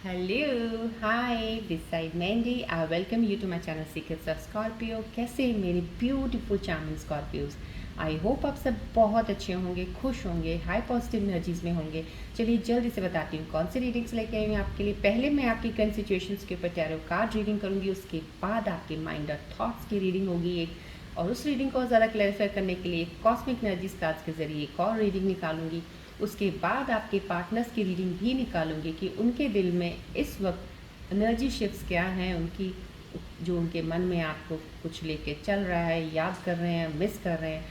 Hello hi this side Mandy I welcome you to my channel secrets of Scorpio. कैसे हैं मेरे beautiful charming Scorpios. I hope आप सब बहुत अच्छे होंगे, खुश होंगे, हाई पॉजिटिव एनर्जीज में होंगे। चलिए जल्दी से बताती हूँ कौन सी रीडिंग्स लेके आई हूँ आपके लिए। पहले मैं आपकी करंट सिचुएशंस के ऊपर टैरो कार्ड रीडिंग करूँगी, उसके बाद आपके माइंड और थॉट्स की रीडिंग होगी एक, और उस रीडिंग को ज़्यादा क्लैरिफाई करने के लिए कॉस्मिक एनर्जीज कार्ड्स के जरिए एक और रीडिंग निकालूंगी। उसके बाद आपके पार्टनर्स की रीडिंग भी निकालूंगी कि उनके दिल में इस वक्त एनर्जी शिफ्ट्स क्या हैं, उनकी जो उनके मन में आपको कुछ लेके चल रहा है, याद कर रहे हैं, मिस कर रहे हैं,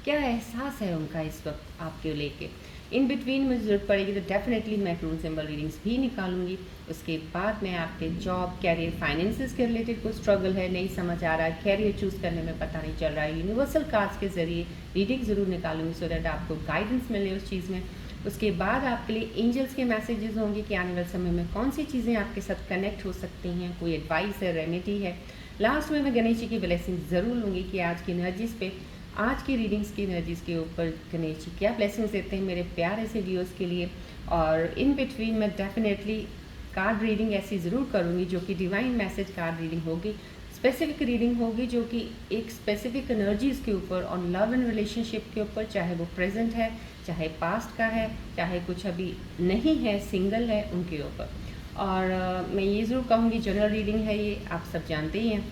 क्या एहसास है उनका इस वक्त आपके लेके। इन बिटवीन मुझे ज़रूरत पड़ेगी तो डेफिनेटली मैं ट्रून सिंबल रीडिंग्स भी निकालूंगी। उसके बाद मैं आपके जॉब, कैरियर, फाइनेंसेस के रिलेटेड कुछ स्ट्रगल है, नहीं समझ आ रहा है, कैरियर चूज़ करने में पता नहीं चल रहा है, यूनिवर्सल कार्ड्स के ज़रिए रीडिंग ज़रूर निकालूंगी सो दैट आपको गाइडेंस मिले उस चीज़ में। उसके बाद आपके लिए एंजल्स के मैसेजेस होंगे कि आने वाले समय में कौन सी चीज़ें आपके साथ कनेक्ट हो सकती हैं, कोई एडवाइस है, रेमेडी है। लास्ट में मैं गणेश जी की ब्लेसिंग ज़रूर लूँगी कि आज की एनर्जीज़ पे, आज की रीडिंग्स की एनर्जीज़ के ऊपर गणेश जी क्या ब्लेसिंग्स देते हैं मेरे प्यारे से व्यूअर्स के लिए। और इन बिटवीन मैं डेफिनेटली कार्ड रीडिंग ऐसी ज़रूर करूँगी जो कि डिवाइन मैसेज कार्ड रीडिंग होगी, स्पेसिफिक रीडिंग होगी जो कि एक स्पेसिफिक एनर्जीज़ के ऊपर, ऑन लव एंड रिलेशनशिप के ऊपर, चाहे वो प्रेजेंट है, चाहे पास्ट का है, चाहे कुछ अभी नहीं है, सिंगल है, उनके ऊपर। और मैं ये ज़रूर कहूँगी जनरल रीडिंग है ये, आप सब जानते ही हैं।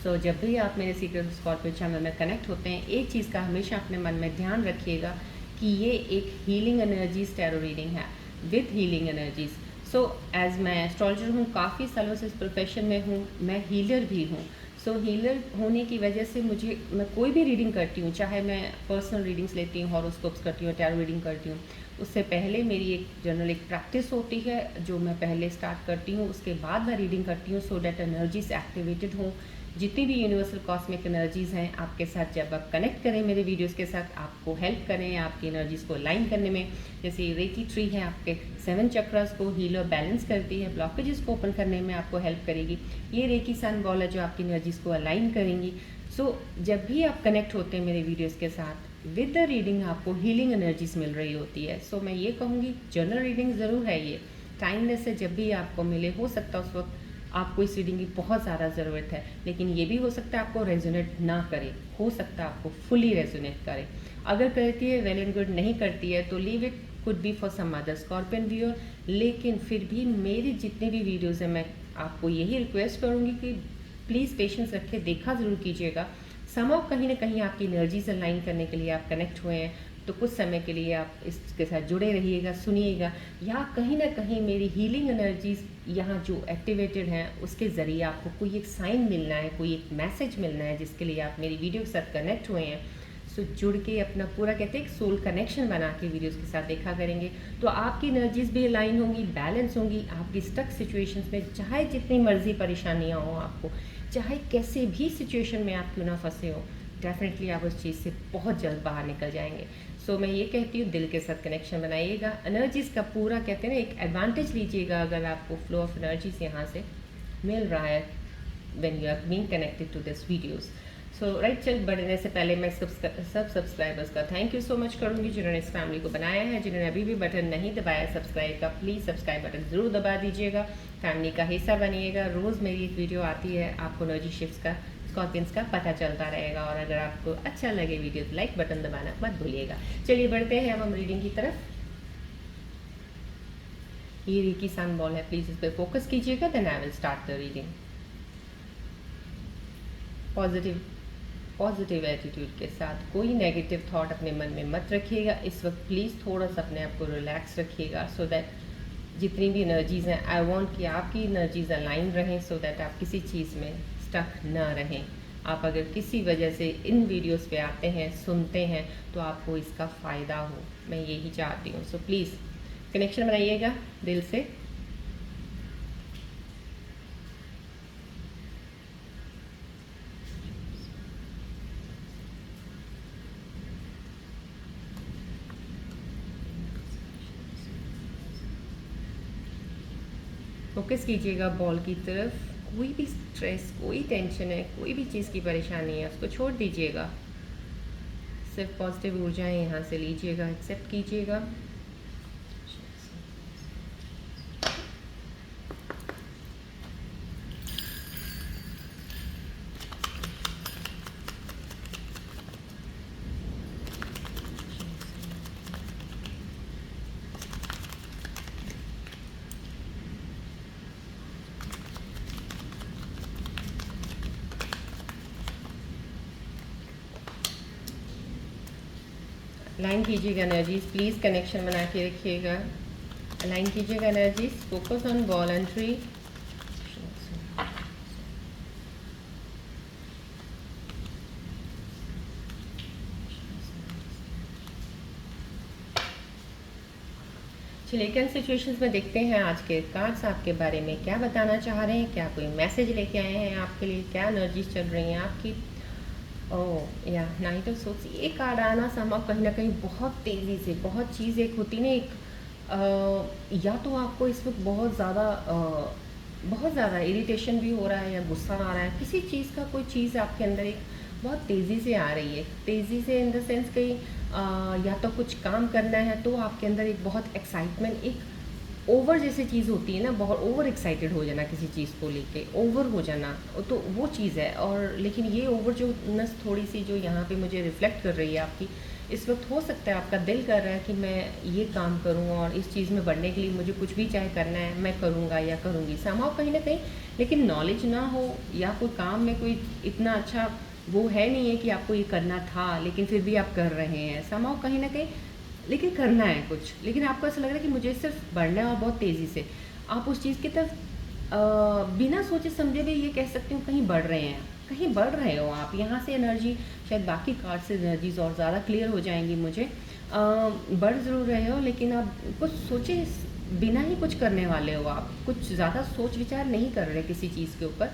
सो जब भी आप मेरे सीक्रेट स्कॉर्पियो चैनल में कनेक्ट होते हैं, एक चीज़ का हमेशा अपने मन में ध्यान रखिएगा कि ये एक हीलिंग एनर्जीज टैरो रीडिंग है with healing energies. So as मैं एस्ट्रोलॉजर हूँ, काफ़ी सालों से इस प्रोफेशन में हूँ, मैं हीलर भी हूँ। सो हीलर होने की वजह से मैं कोई भी रीडिंग करती हूँ, चाहे मैं पर्सनल रीडिंग्स लेती हूँ, हॉरोस्कोप्स करती हूँ, टैरो रीडिंग करती हूँ, उससे पहले मेरी एक जनरल एक प्रैक्टिस होती है जो मैं पहले स्टार्ट करती हूँ, उसके बाद मैं रीडिंग करती हूँ सो डैट एनर्जीज एक्टिवेटेड हों। जितनी भी यूनिवर्सल कॉस्मिक एनर्जीज़ हैं आपके साथ, जब आप कनेक्ट करें मेरे वीडियोस के साथ, आपको हेल्प करें आपकी एनर्जीज़ को अलाइन करने में। जैसे रेकी ट्री है, आपके 7 चक्रास को हील और बैलेंस करती है, ब्लॉकेजेस को ओपन करने में आपको हेल्प करेगी। ये रेकी सन बॉल है जो आपकी एनर्जीज़ को अलाइन करेंगी। सो जब भी आप कनेक्ट होते हैं मेरे वीडियोज़ के साथ, विद द रीडिंग आपको हीलिंग एनर्जीज मिल रही होती है। सो मैं ये कहूँगी जनरल रीडिंग ज़रूर है ये, टाइमलेस है, जब भी आपको मिले। हो सकता है उस वक्त आपको इस रीडिंग की बहुत ज़्यादा ज़रूरत है, लेकिन ये भी हो सकता है आपको रेजोनेट ना करे, हो सकता है आपको फुली रेजोनेट करे। अगर करती है वेल एंड गुड, नहीं करती है तो leave it, could be for some other scorpion viewer. लेकिन फिर भी मेरी जितनी भी वीडियोज़ हैं, मैं आपको यही रिक्वेस्ट करूँगी कि प्लीज़ पेशेंस रखे, देखा ज़रूर कीजिएगा। समहाउ कहीं ना कहीं आपकी एनर्जीज अलाइन करने के लिए आप कनेक्ट हुए हैं, तो कुछ समय के लिए आप इसके साथ जुड़े रहिएगा, सुनिएगा, या कहीं ना कहीं मेरी हीलिंग एनर्जीज यहाँ जो एक्टिवेटेड हैं उसके ज़रिए आपको कोई एक साइन मिलना है, कोई एक मैसेज मिलना है जिसके लिए आप मेरी वीडियो के साथ कनेक्ट हुए हैं। सो जुड़ के अपना पूरा कहते हैं एक सोल कनेक्शन बना के वीडियोस के साथ देखा करेंगे, तो आपकी एनर्जीज भी अलाइन होंगी, बैलेंस होंगी। आपकी स्टक सिचुएशंस में चाहे जितनी मर्जी परेशानियाँ हों आपको, चाहे कैसे भी सिचुएशन में आप क्यों ना फंसे हो, डेफिनेटली आप उस चीज़ से बहुत जल्द बाहर निकल जाएंगे। सो मैं ये कहती हूँ दिल के साथ कनेक्शन बनाइएगा, एनर्जीज़ का पूरा कहते हैं ना एक एडवांटेज लीजिएगा अगर आपको फ्लो ऑफ एनर्जीज यहाँ से मिल रहा है when you are being connected to this videos. So right, चल बढ़ने से पहले मैं सब सब्सक्राइबर्स का थैंक यू सो मच करूँगी जिन्होंने इस फैमिली को बनाया है। जिन्होंने अभी भी बटन नहीं दबाया सब्सक्राइब का, प्लीज़ सब्सक्राइब बटन ज़रूर दबा दीजिएगा, फैमिली का हिस्सा बनिएगा। रोज़ मेरी एक वीडियो आती है, आपको एनर्जी शिफ्ट्स का, स्कॉर्पियंस का पता चलता रहेगा। और अगर आपको अच्छा लगे वीडियो तो लाइक बटन दबाना मत भूलिएगा। चलिए बढ़ते हैं अब हम रीडिंग की तरफ। ये रेकी सन बॉल है, प्लीज़ इस पर फोकस कीजिएगा, then I will start the reading. Positive attitude के साथ, कोई नेगेटिव थॉट अपने मन में मत रखिएगा इस वक्त। प्लीज़ थोड़ा सा अपने आप को रिलैक्स रखिएगा सो दैट जितनी भी एनर्जीज़ हैं, आई वांट कि आपकी एनर्जीज़ अलाइन रहें सो दैट आप किसी चीज़ में स्टक ना रहें। आप अगर किसी वजह से इन वीडियोस पे आते हैं, सुनते हैं, तो आपको इसका फ़ायदा हो, मैं यही चाहती हूँ। सो प्लीज़ कनेक्शन बनाइएगा दिल से। फोकस कीजिएगा बॉल की तरफ। कोई भी स्ट्रेस, कोई टेंशन है, कोई भी चीज़ की परेशानी है, उसको छोड़ दीजिएगा। सिर्फ पॉजिटिव ऊर्जाएं यहाँ से लीजिएगा, एक्सेप्ट कीजिएगा। अलाइन कीजिएगा एनर्जीज, प्लीज़ कनेक्शन बना के रखिएगा। अलाइन कीजिएगा energies, focus on ball and tree. चलिए कैन सिचुएशंस में देखते हैं आज के कार्ड्स आपके बारे में क्या बताना चाह रहे हैं, क्या कोई मैसेज लेके आए हैं आपके लिए, क्या एनर्जीज चल रही हैं आपकी। ओह या नाइट ऑफ सोर्स, ये कार्ड आना संभव कहीं ना कहीं बहुत तेज़ी से, बहुत चीज़ एक होती ना एक या तो आपको इस वक्त बहुत ज़्यादा इरिटेशन भी हो रहा है या गुस्सा आ रहा है, किसी चीज़ का कोई चीज़ आपके अंदर एक बहुत तेज़ी से आ रही है, तेज़ी से इन द सेंस कहीं या तो कुछ काम करना है तो आपके अंदर एक बहुत एक्साइटमेंट, एक ओवर जैसी चीज़ होती है ना, बहुत ओवर एक्साइटेड हो जाना किसी चीज़ को लेके, ओवर हो जाना, तो वो चीज़ है। और लेकिन ये ओवर जो नस थोड़ी सी जो यहाँ पे मुझे रिफ्लेक्ट कर रही है आपकी, इस वक्त हो सकता है आपका दिल कर रहा है कि मैं ये काम करूँ और इस चीज़ में बढ़ने के लिए मुझे कुछ भी चाहे करना है मैं करूँगा या करूँगी समाव कहीं ना कहीं, लेकिन नॉलेज ना हो या कोई काम में कोई इतना अच्छा वो है नहीं है कि आपको ये करना था लेकिन फिर भी आप कर रहे हैं समाव कहीं ना कहीं, लेकिन करना है कुछ, लेकिन आपको ऐसा लग रहा है कि मुझे सिर्फ बढ़ना है और बहुत तेज़ी से आप उस चीज़ की तरफ बिना सोचे समझे भी ये कह सकती हूँ कहीं बढ़ रहे हैं, कहीं बढ़ रहे हो आप यहाँ से एनर्जी, शायद बाकी कार्ड से एनर्जीज और ज़्यादा क्लियर हो जाएंगी मुझे। बढ़ ज़रूर रहे हो लेकिन आप कुछ सोचे बिना ही कुछ करने वाले हो, आप कुछ ज़्यादा सोच विचार नहीं कर रहे किसी चीज़ के ऊपर,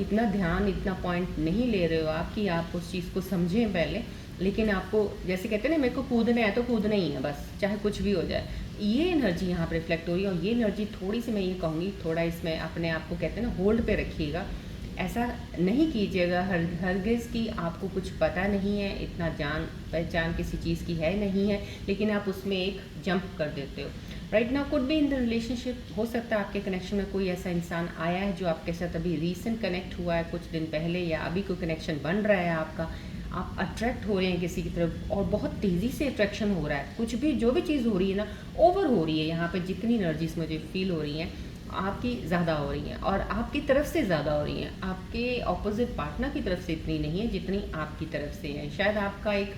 इतना ध्यान इतना पॉइंट नहीं ले रहे हो आप कि आप उस चीज़ को समझें पहले, लेकिन आपको जैसे कहते हैं ना मेरे को कूदना है तो कूदना ही है बस, चाहे कुछ भी हो जाए, ये एनर्जी यहाँ पर रिफ्लेक्ट हो रही है। और ये एनर्जी थोड़ी सी मैं ये कहूँगी थोड़ा इसमें अपने आप को कहते हैं ना होल्ड पे रखिएगा, ऐसा नहीं कीजिएगा हरगिज़ कि आपको कुछ पता नहीं है, इतना जान पहचान किसी चीज़ की है नहीं है, लेकिन आप उसमें एक जंप कर देते हो। Right now could be in the relationship, हो सकता है आपके कनेक्शन में कोई ऐसा इंसान आया है जो आपके साथ अभी रीसेंट कनेक्ट हुआ है कुछ दिन पहले, या अभी कोई कनेक्शन बन रहा है आपका, आप अट्रैक्ट हो रहे हैं किसी की तरफ और बहुत तेज़ी से अट्रैक्शन हो रहा है, कुछ भी जो भी चीज़ हो रही है ना ओवर हो रही है, यहाँ पे जितनी एनर्जीज मुझे फील हो रही हैं आपकी ज़्यादा हो रही हैं और आपकी तरफ से ज़्यादा हो रही हैं, आपके ऑपोजिट पार्टनर की तरफ से इतनी नहीं है जितनी आपकी तरफ से है। शायद आपका एक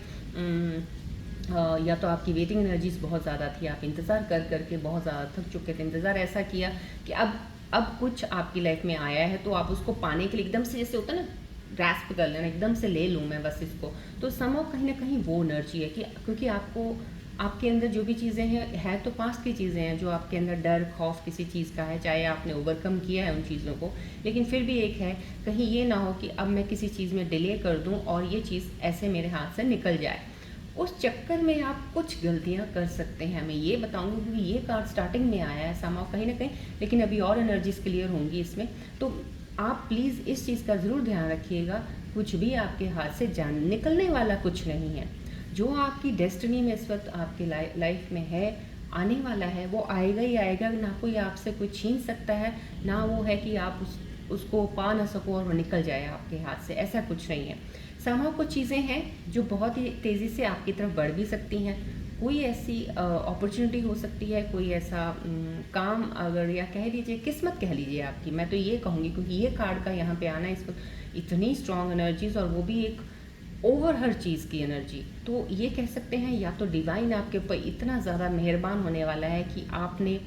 या तो आपकी वेटिंग एनर्जीज बहुत ज़्यादा थी, आप इंतज़ार कर करके बहुत ज़्यादा थक चुके थे, इंतज़ार ऐसा किया कि अब कुछ आपकी लाइफ में आया है तो आप उसको पाने के लिए एकदम से, जैसे होता है ना ग्रैस्प कर लेना, एकदम से ले लूँ मैं बस इसको, तो समझो कहीं ना कहीं वो एनर्जी है कि क्योंकि आपको आपके अंदर जो भी चीज़ें हैं है तो पास्ट की चीज़ें हैं, जो आपके अंदर डर खौफ किसी चीज़ का है, चाहे आपने ओवरकम किया है उन चीज़ों को, लेकिन फिर भी एक है कहीं ये ना हो कि अब मैं किसी चीज़ में डिले कर दूं और ये चीज़ ऐसे मेरे हाथ से निकल जाए, उस चक्कर में आप कुछ गलतियां कर सकते हैं। मैं ये बताऊंगी क्योंकि ये कार्ड स्टार्टिंग में आया है समाव कहीं ना कहीं, लेकिन अभी और एनर्जीज क्लियर होंगी इसमें, तो आप प्लीज़ इस चीज़ का ज़रूर ध्यान रखिएगा, कुछ भी आपके हाथ से जान निकलने वाला कुछ नहीं है, जो आपकी डेस्टिनी में इस वक्त आपकी लाइफ में है आने वाला है वो आएगा ही आएगा, ना कोई आपसे कोई छीन सकता है, ना वो है कि आप उसको पा ना सको और वो निकल जाए आपके हाथ से, ऐसा कुछ नहीं है। संभव कुछ चीज़ें हैं जो बहुत ही तेज़ी से आपकी तरफ बढ़ भी सकती हैं, कोई ऐसी अपॉर्चुनिटी हो सकती है, कोई ऐसा काम अगर या कह लीजिए किस्मत कह लीजिए आपकी, मैं तो ये कहूँगी क्योंकि ये कार्ड का यहाँ पे आना इस वक्त इतनी स्ट्रॉन्ग एनर्जीज और वो भी एक ओवर हर चीज़ की एनर्जी, तो ये कह सकते हैं या तो डिवाइन आपके ऊपर इतना ज़्यादा मेहरबान होने वाला है कि आपने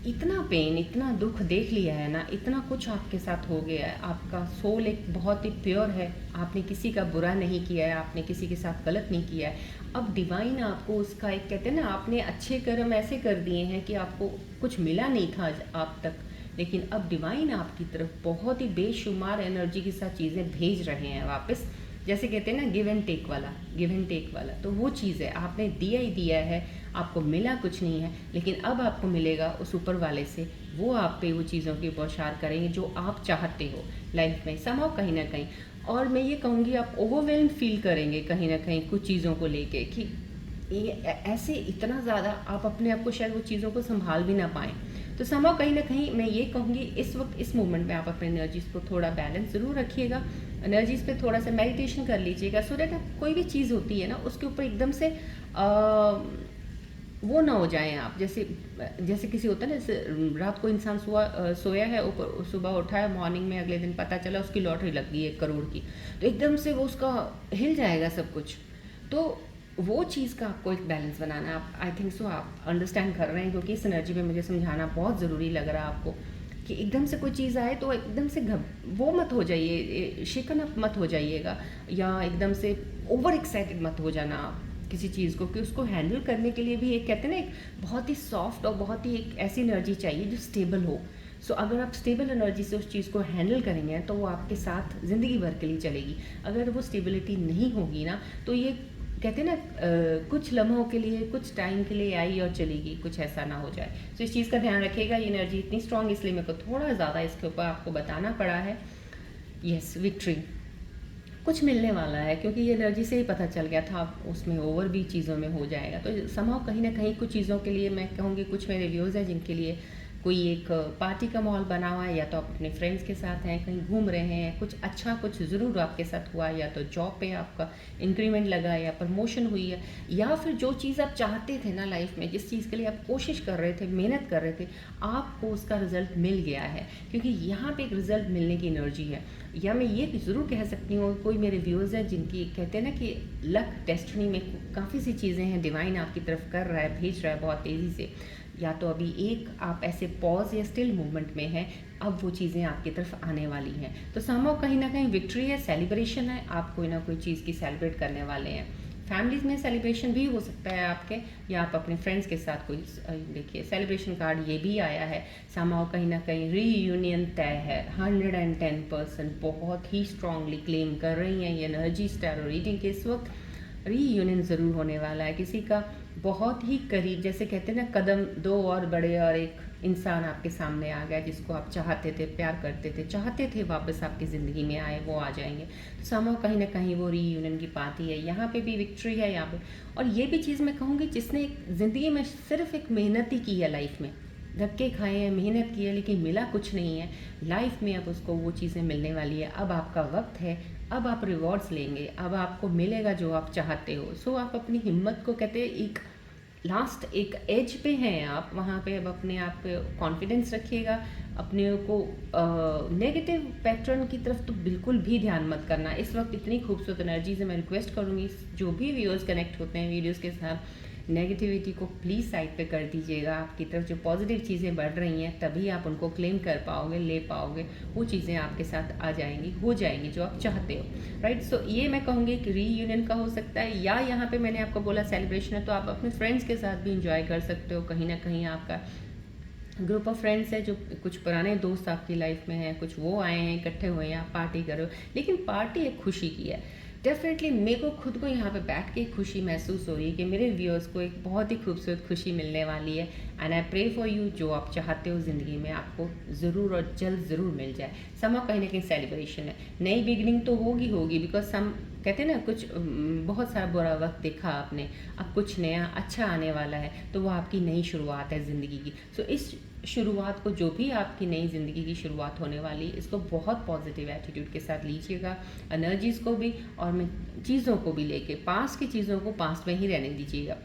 इतना पेन इतना दुख देख लिया है ना, इतना कुछ आपके साथ हो गया है, आपका सोल एक बहुत ही प्योर है, आपने किसी का बुरा नहीं किया है, आपने किसी के साथ गलत नहीं किया है, अब डिवाइन आपको उसका एक कहते हैं ना आपने अच्छे कर्म ऐसे कर दिए हैं कि आपको कुछ मिला नहीं था आप तक, लेकिन अब डिवाइन आपकी तरफ बहुत ही बेशुमार एनर्जी के साथ चीज़ें भेज रहे हैं वापस, जैसे कहते हैं ना गिव एंड टेक वाला, तो वो चीज़ है, आपने दिया ही दिया है, आपको मिला कुछ नहीं है, लेकिन अब आपको मिलेगा उस ऊपर वाले से, वो आप पे वो चीज़ों की बौछार करेंगे जो आप चाहते हो लाइफ में समाव कहीं ना कहीं। और मैं ये कहूँगी आप ओवरवेल्म फील करेंगे कहीं ना कहीं कुछ चीज़ों को लेके कि ये ऐसे इतना ज़्यादा आप अपने आप को शायद वो चीज़ों को संभाल भी ना पाएँ, तो समाव कहीं ना कहीं मैं ये कहूँगी इस वक्त इस मोमेंट में आप अपने एनर्जीज़ को थोड़ा बैलेंस ज़रूर रखिएगा, एनर्जीज़ पे थोड़ा सा मेडिटेशन कर लीजिएगा, सो दैट आप कोई भी चीज़ होती है ना उसके ऊपर एकदम से वो ना हो जाएं आप, जैसे किसी होता है ना, जैसे रात को इंसान सोया है, ऊपर सुबह उठा है, मॉर्निंग में अगले दिन पता चला उसकी लॉटरी लग गई 1 करोड़ की, तो एकदम से वो उसका हिल जाएगा सब कुछ, तो वो चीज़ का आपको एक बैलेंस बनाना है। आप आई थिंक सो आप अंडरस्टैंड कर रहे हैं, क्योंकि इस एनर्जी में मुझे समझाना बहुत ज़रूरी लग रहा है आपको कि एकदम से कोई चीज़ आए तो एकदम से वो मत हो जाइए, शेकन अप मत हो जाइएगा, या एकदम से ओवर एक्साइटेड मत हो जाना आप किसी चीज़ को, कि उसको हैंडल करने के लिए भी एक कहते हैं ना, एक बहुत ही सॉफ्ट और बहुत ही एक ऐसी एनर्जी चाहिए जो स्टेबल हो। सो अगर आप स्टेबल एनर्जी से उस चीज़ को हैंडल करेंगे तो वो आपके साथ ज़िंदगी भर के लिए चलेगी। अगर वो स्टेबिलिटी नहीं होगी ना, तो ये कहते हैं ना कुछ लम्हों के लिए, कुछ टाइम के लिए आई और चलेगी, कुछ ऐसा ना हो जाए। तो इस चीज़ का ध्यान रखिएगा। ये एनर्जी इतनी स्ट्रांग, इसलिए मेरे को थोड़ा ज़्यादा इसके ऊपर आपको बताना पड़ा है। यस, विक्ट्री कुछ मिलने वाला है, क्योंकि ये एनर्जी से ही पता चल गया था, उसमें ओवर भी चीज़ों में हो जाएगा। तो समहाउ कहीं ना कहीं कुछ चीज़ों के लिए मैं कहूँगी, कुछ मेरे व्यूज़ हैं जिनके लिए कोई एक पार्टी का माहौल बना हुआ है, या तो आप अपने फ्रेंड्स के साथ हैं, कहीं घूम रहे हैं, कुछ अच्छा कुछ ज़रूर आपके साथ हुआ है, या तो जॉब पे आपका इंक्रीमेंट लगा है, या प्रमोशन हुई है, या फिर जो चीज़ आप चाहते थे ना लाइफ में, जिस चीज़ के लिए आप कोशिश कर रहे थे, मेहनत कर रहे थे, आपको उसका रिजल्ट मिल गया है। क्योंकि यहाँ पे एक रिजल्ट मिलने की एनर्जी है। या मैं ये ज़रूर कह सकती हूँ, कोई मेरे व्यूज़ हैं जिनकी कहते हैं ना कि लक डेस्टिनी में काफ़ी सी चीज़ें हैं, डिवाइन आपकी तरफ कर रहा है, भेज रहा है बहुत तेज़ी से, या तो अभी एक आप ऐसे पॉज या स्टिल मूवमेंट में हैं, अब वो चीज़ें आपकी तरफ आने वाली हैं। तो समहाउ कहीं ना कहीं विक्ट्री है, सेलिब्रेशन है, आप कोई ना कोई चीज़ की सेलिब्रेट करने वाले हैं। फैमिलीज़ में सेलिब्रेशन भी हो सकता है आपके, या आप अपने फ्रेंड्स के साथ कोई देखिए सेलिब्रेशन कार्ड ये भी आया है। समहाउ कहीं ना कहीं रीयूनियन तय है, 110% बहुत ही स्ट्रांगली क्लेम कर रही हैं ये एनर्जी स्टैरो रीडिंग के इस वक्त। रीयूनियन ज़रूर होने वाला है किसी का बहुत ही करीब, जैसे कहते हैं ना कदम दो और बड़े, और एक इंसान आपके सामने आ गया जिसको आप चाहते थे, प्यार करते थे, चाहते थे वापस आपकी ज़िंदगी में आए, वो आ जाएंगे। तो समहाउ कहीं ना कहीं वो रीयूनियन की पार्टी है, यहाँ पे भी विक्ट्री है यहाँ पे। और ये भी चीज़ मैं कहूँगी, जिसने ज़िंदगी में सिर्फ एक मेहनत ही की है, लाइफ में धक्के खाए हैं, मेहनत की है, लेकिन मिला कुछ नहीं है, लाइफ में अब उसको वो चीज़ें मिलने वाली है। अब आपका वक्त है, अब आप रिवॉर्ड्स लेंगे, अब आपको मिलेगा जो आप चाहते हो। सो आप अपनी हिम्मत को कहते हैं, एक लास्ट एक एज पे हैं आप, वहाँ पे अब अपने आप पे कॉन्फिडेंस रखिएगा। अपने को नेगेटिव पैटर्न की तरफ तो बिल्कुल भी ध्यान मत करना। इस वक्त इतनी खूबसूरत एनर्जी से मैं रिक्वेस्ट करूँगी, जो भी व्यूअर्स कनेक्ट होते हैं वीडियोस के साथ, नेगेटिविटी को प्लीज़ साइड पे कर दीजिएगा। आपकी तरफ जो पॉजिटिव चीज़ें बढ़ रही हैं, तभी आप उनको क्लेम कर पाओगे, ले पाओगे, वो चीज़ें आपके साथ आ जाएंगी, हो जाएंगी जो आप चाहते हो, राइट। सो ये मैं कहूँगी कि रीयूनियन का हो सकता है, या यहाँ पे मैंने आपको बोला सेलिब्रेशन है, तो आप अपने फ्रेंड्स के साथ भी इंजॉय कर सकते हो। कहीं ना कहीं आपका ग्रुप ऑफ फ्रेंड्स है, जो कुछ पुराने दोस्त आपकी लाइफ में हैं, कुछ वो आए हैं, इकट्ठे हुए हैं, आप पार्टी करो, लेकिन पार्टी एक खुशी की है। डेफिनेटली मेरे को खुद को यहाँ पे बैठ के खुशी महसूस हो रही है कि मेरे व्यूअर्स को एक बहुत ही खूबसूरत खुशी मिलने वाली है। And I pray for you, जो आप चाहते हो ज़िंदगी में आपको ज़रूर और जल्द ज़रूर मिल जाए। समहाउ कहीं ना कहीं सेलिब्रेशन है, नई बिगनिंग तो होगी होगी, बिकॉज सम कहते हैं ना कुछ बहुत सारा बुरा वक्त देखा आपने, अब कुछ नया अच्छा आने वाला है, तो वो आपकी नई शुरुआत है ज़िंदगी की। सो इस शुरुआत को, जो भी आपकी नई ज़िंदगी की शुरुआत होने वाली है, इसको बहुत पॉजिटिव एटीट्यूड के साथ लीजिएगा, एनर्जीज़ को भी और मैं चीज़ों को भी लेके, पास्ट की चीज़ों को पास्ट में ही रहने दीजिएगा।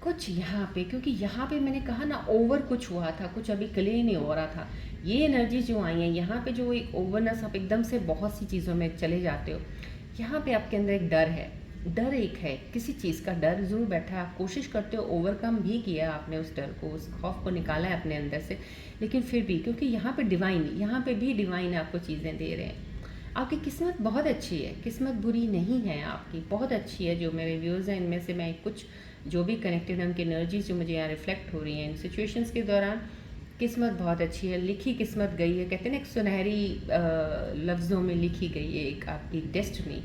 कुछ यहाँ पे, क्योंकि यहाँ पे मैंने कहा ना ओवर कुछ हुआ था, कुछ अभी क्लियर नहीं हो रहा था। ये एनर्जी जो आई है यहाँ पे, जो एक ओवरनेस, आप एकदम से बहुत सी चीज़ों में चले जाते हो, यहाँ पे आपके अंदर एक डर है, डर एक है, किसी चीज़ का डर ज़रूर बैठा है। आप कोशिश करते हो, ओवरकम भी किया आपने उस डर को, उस खौफ को निकाला है अपने अंदर से, लेकिन फिर भी, क्योंकि यहाँ पे डिवाइन, यहाँ पे भी डिवाइन आपको चीज़ें दे रहे हैं। आपकी किस्मत बहुत अच्छी है, किस्मत बुरी नहीं है, आपकी बहुत अच्छी है। जो मेरे व्यूज़ हैं, इनमें से मैं कुछ जो भी कनेक्टेड हैं, उनकी एनर्जीज जो मुझे यहाँ रिफ्लेक्ट हो रही हैं इन सिचुएशंस के दौरान, किस्मत बहुत अच्छी है, लिखी किस्मत गई है। कहते हैं ना, एक सुनहरी लफ्ज़ों में लिखी गई है एक आपकी डेस्टिनी।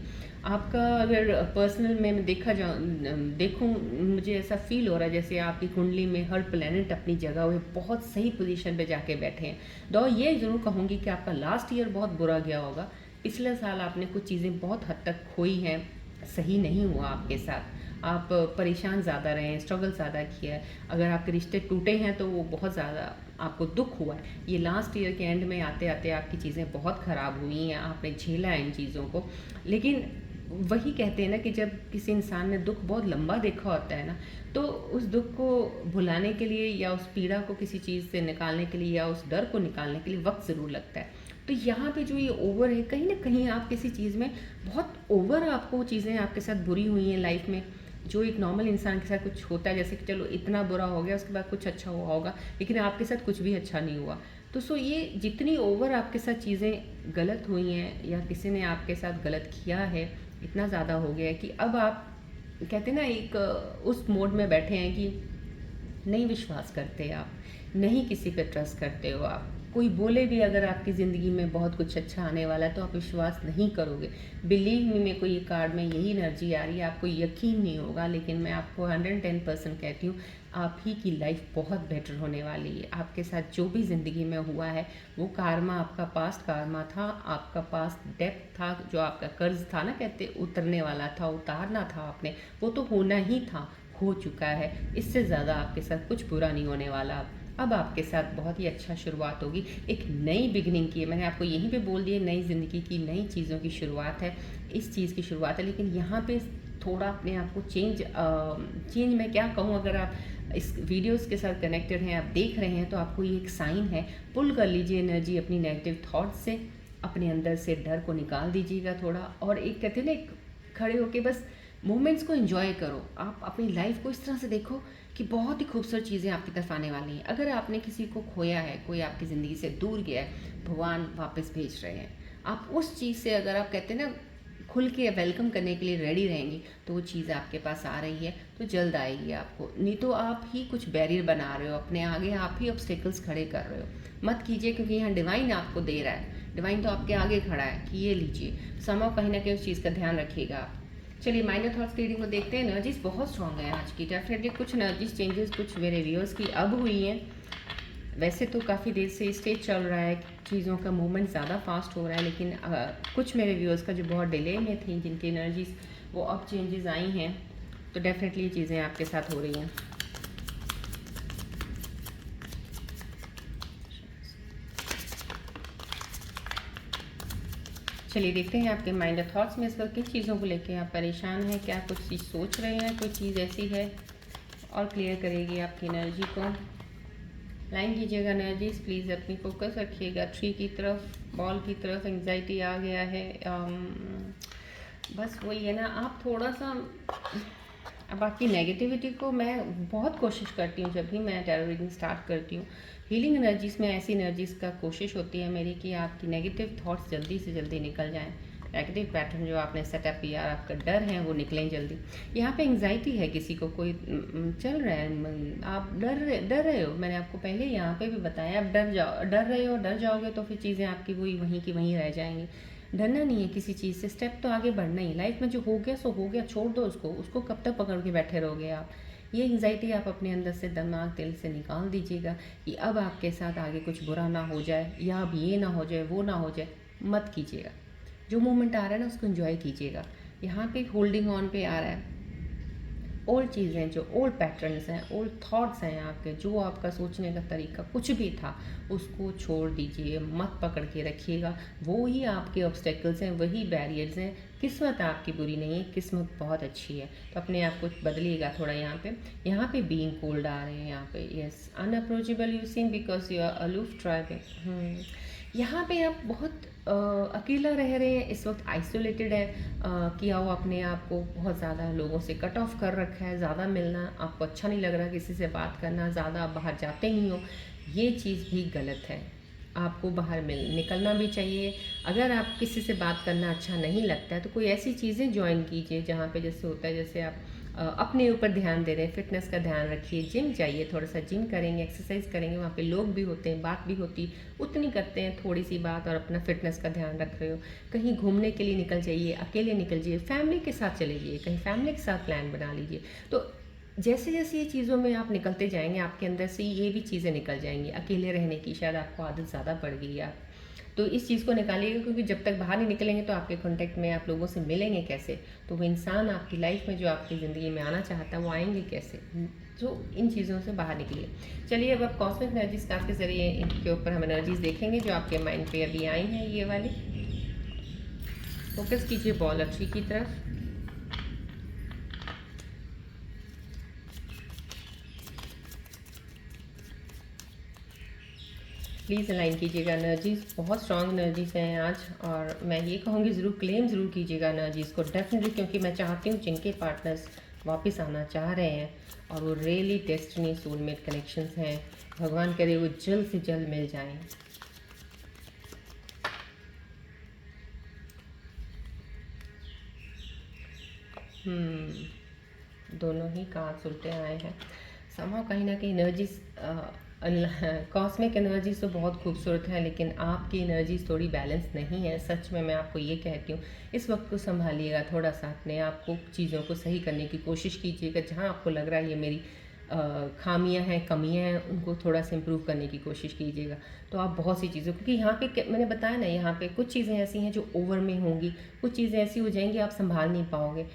आपका अगर पर्सनल में देखूं, मुझे ऐसा फील हो रहा है जैसे आपकी कुंडली में हर प्लेनेट अपनी जगह हुए बहुत सही पोजीशन पे जाके बैठे हैं। दो ये ज़रूर कहूँगी कि आपका लास्ट ईयर बहुत बुरा गया होगा। पिछले साल आपने कुछ चीज़ें बहुत हद तक खोई हैं, सही नहीं हुआ आपके साथ, आप परेशान ज़्यादा रहे हैं, स्ट्रगल ज़्यादा किया है। अगर आपके रिश्ते टूटे हैं तो वो बहुत ज़्यादा आपको दुख हुआ है। ये लास्ट ईयर के एंड में आते आते आपकी चीज़ें बहुत ख़राब हुई हैं, आपने झेला है इन चीज़ों को। लेकिन वही कहते हैं ना कि जब किसी इंसान ने दुख बहुत लंबा देखा होता है ना, तो उस दुख को भुलाने के लिए, या उस पीड़ा को किसी चीज़ से निकालने के लिए, या उस डर को निकालने के लिए वक्त ज़रूर लगता है। तो यहाँ पे जो ये ओवर है, कहीं ना कहीं आप किसी चीज़ में बहुत ओवर, आपको चीज़ें आपके साथ बुरी हुई हैं लाइफ में, जो एक नॉर्मल इंसान के साथ कुछ होता है, जैसे कि चलो इतना बुरा हो गया उसके बाद कुछ अच्छा हुआ होगा, लेकिन आपके साथ कुछ भी अच्छा नहीं हुआ। तो सो ये जितनी ओवर आपके साथ चीज़ें गलत हुई हैं या किसी ने आपके साथ गलत किया है, इतना ज़्यादा हो गया है कि अब आप कहते हैं ना एक उस मोड में बैठे हैं कि नहीं विश्वास करते आप, नहीं किसी पे ट्रस्ट करते हो आप। कोई बोले भी अगर आपकी ज़िंदगी में बहुत कुछ अच्छा आने वाला है तो आप विश्वास नहीं करोगे। बिलीव मी, मेरे को ये कार्ड में यही एनर्जी आ रही है, आपको यकीन नहीं होगा, लेकिन मैं आपको 110% कहती हूँ, आप ही की लाइफ बहुत बेटर होने वाली है। आपके साथ जो भी ज़िंदगी में हुआ है वो कार्मा आपका पास्ट कार्मा था, आपका पास्ट डेप्थ था, जो आपका कर्ज था ना, कहते उतरने वाला था, उतारना था आपने, वो तो होना ही था, हो चुका है। इससे ज़्यादा आपके साथ कुछ बुरा नहीं होने वाला। अब आपके साथ बहुत ही अच्छा शुरुआत होगी, एक नई बिगिनिंग की है। मैंने आपको यहीं पे बोल दिया, नई ज़िंदगी की, नई चीज़ों की शुरुआत है, इस चीज़ की शुरुआत है। लेकिन यहाँ पे थोड़ा अपने आप को चेंज मैं क्या कहूँ, अगर आप इस वीडियोस के साथ कनेक्टेड हैं, आप देख रहे हैं, तो आपको ये एक साइन है। पुल कर लीजिए एनर्जी अपनी नेगेटिव थॉट्स से, अपने अंदर से डर को निकाल दीजिएगा थोड़ा, और एक कहते हैं ना, एक खड़े होके बस मोमेंट्स को एंजॉय करो। आप अपनी लाइफ को इस तरह से देखो कि बहुत ही खूबसूरत चीज़ें आपकी तरफ आने वाली हैं। अगर आपने किसी को खोया है, कोई आपकी ज़िंदगी से दूर गया है, भगवान वापस भेज रहे हैं। आप उस चीज़ से, अगर आप कहते हैं ना, खुल के वेलकम करने के लिए रेडी रहेंगी, तो वो चीज़ आपके पास आ रही है, तो जल्द आएगी आपको। नहीं तो आप ही कुछ बैरियर बना रहे हो अपने आगे, आप ही ऑब्स्टेकल्स खड़े कर रहे हो। मत कीजिए, क्योंकि यहाँ डिवाइन आपको दे रहा है, डिवाइन तो आपके आगे खड़ा है कि ये लीजिए। समाव कहीं ना कहीं उस चीज़ का ध्यान रखिएगा आप। चलिए माइनर थॉट्स की रीडिंग को देखते हैं। एनर्जीज बहुत स्ट्रॉन्ग है आज की, डेफिनेटली कुछ एनर्जीज चेंजेस कुछ मेरे व्यूअर्स की अब हुई हैं। वैसे तो काफ़ी देर से स्टेज चल रहा है, चीज़ों का मूवमेंट ज़्यादा फास्ट हो रहा है, लेकिन कुछ मेरे व्यूअर्स का जो बहुत डिले में थी, जिनकी एनर्जीज वो अब चेंजेस आई हैं, तो डेफिनेटली ये चीज़ें आपके साथ हो रही हैं। चलिए देखते हैं आपके माइंड थॉट्स में इस वक्त किन चीज़ों को लेके आप परेशान हैं, क्या कुछ चीज़ सोच रहे हैं, कोई चीज़ ऐसी है, और क्लियर करेगी आपकी एनर्जी को। लाइन कीजिएगा एनर्जीज प्लीज़, अपनी फोकस रखिएगा ट्री की तरफ, बॉल की तरफ। एंग्जाइटी आ गया है, बस वही है ना, आप थोड़ा सा, अब आपकी नेगेटिविटी को मैं बहुत कोशिश करती हूँ, जब भी मैं टैरो रीडिंग स्टार्ट करती हूँ, हीलिंग एनर्जीज़ में ऐसी एनर्जीज़ का कोशिश होती है मेरी कि आपकी नेगेटिव थॉट्स जल्दी से जल्दी निकल जाएं, नेगेटिव पैटर्न जो आपने सेटअप किया, आपका डर है, वो निकलें जल्दी। यहाँ पे एंग्जाइटी है, किसी को कोई चल रहा है, आप डर रहे हो। मैंने आपको पहले यहाँ पे भी बताया, आप डर रहे हो, डर जाओगे तो फिर चीज़ें आपकी वहीं की वहीं रह जाएंगी। डरना नहीं है किसी चीज़ से, स्टेप तो आगे बढ़ना ही। लाइफ में जो हो गया सो हो गया, छोड़ दो उसको कब तक पकड़ के बैठे रहोगे आप। ये एंग्जाइटी आप अपने अंदर से, दिमाग दिल से निकाल दीजिएगा कि अब आपके साथ आगे कुछ बुरा ना हो जाए, या अब ये ना हो जाए, वो ना हो जाए, मत कीजिएगा। जो मोमेंट आ रहा है ना, उसको एंजॉय कीजिएगा। यहाँ पे होल्डिंग ऑन पे आ रहा है, ओल्ड चीज़ें, जो ओल्ड पैटर्न्स हैं, ओल्ड थॉट्स हैं आपके, जो आपका सोचने का तरीका कुछ भी था, उसको छोड़ दीजिए, मत पकड़ के रखिएगा। वो ही आपके ऑब्स्टेकल्स हैं, वही बैरियर्स हैं। किस्मत आपकी बुरी नहीं है, किस्मत बहुत अच्छी है, तो अपने आप को बदलिएगा थोड़ा। यहाँ पे बीइंग कोल्ड आ रहे हैं, यहाँ पे yes, unapproachable you seem because you are aloof tribe. यहाँ पे आप बहुत अकेला रह रहे हैं इस वक्त, आइसोलेटेड है, किया हो अपने आप को, बहुत ज़्यादा लोगों से कट ऑफ कर रखा है। ज़्यादा मिलना आपको अच्छा नहीं लग रहा, किसी से बात करना, ज़्यादा आप बाहर जाते ही हो, ये चीज़ भी गलत है। आपको बाहर निकलना भी चाहिए। अगर आप किसी से बात करना अच्छा नहीं लगता है, तो कोई ऐसी चीज़ें ज्वाइन कीजिए जहाँ पे जैसे होता है, जैसे आप अपने ऊपर ध्यान दे रहे हैं, फिटनेस का ध्यान रखिए, जिम जाइए, थोड़ा सा जिम करेंगे, एक्सरसाइज करेंगे, वहाँ पे लोग भी होते हैं, बात भी होती, उतनी करते हैं, थोड़ी सी बात, और अपना फिटनेस का ध्यान रख रहे हो। कहीं घूमने के लिए निकल जाइए, अकेले निकल जाइए, फैमिली के साथ चले जाइए, कहीं फैमिली के साथ प्लान बना लीजिए। तो जैसे जैसे ये चीज़ों में आप निकलते जाएंगे, आपके अंदर से ये भी चीज़ें निकल जाएंगी। अकेले रहने की शायद आपको आदत ज़्यादा पड़ गई है, तो इस चीज़ को निकालिएगा, क्योंकि जब तक बाहर नहीं निकलेंगे तो आपके कांटेक्ट में आप लोगों से मिलेंगे कैसे, तो वो इंसान आपकी लाइफ में जो आपकी ज़िंदगी में आना चाहता है वो आएंगे कैसे। तो इन चीज़ों से बाहर निकलिए। चलिए अब आप कॉस्मिक एनर्जीज कार्ड के ज़रिए इनके ऊपर हम एनर्जीज देखेंगे जो आपके माइंड पे अभी आई हैं, ये वाली। फोकस कीजिए बॉल ट्री की तरफ। प्लीज़ अलाइन कीजिएगा। एनर्जीज़ बहुत स्ट्रॉन्ग एनर्जीज़ हैं आज, और मैं ये कहूँगी ज़रूर क्लेम ज़रूर कीजिएगा एनर्जीज़ को डेफिनेटली, क्योंकि मैं चाहती हूँ जिनके पार्टनर्स वापस आना चाह रहे हैं और वो रियली डेस्टिनी सोलमेट कनेक्शंस हैं, भगवान करे वो जल्द से जल्द मिल जाएं। दोनों ही कार्ड्स उल्टे आए हैं। समाव कहीं ना कहीं एनर्जीज, कॉस्मिक एनर्जीज तो बहुत खूबसूरत है, लेकिन आपकी एनर्जीज थोड़ी बैलेंस नहीं है। सच में मैं आपको ये कहती हूँ, इस वक्त को संभालिएगा थोड़ा सा, अपने आप को चीज़ों को सही करने की कोशिश कीजिएगा। जहाँ आपको लग रहा है ये मेरी खामियां हैं, कमियां हैं, उनको थोड़ा सा इम्प्रूव करने की कोशिश कीजिएगा। तो आप बहुत सी चीज़ों, क्योंकि यहाँ पे मैंने बताया ना, यहाँ पे कुछ चीज़ें ऐसी हैं जो ओवर में होंगी, कुछ चीज़ें ऐसी हो जाएंगी आप संभाल नहीं पाओगे।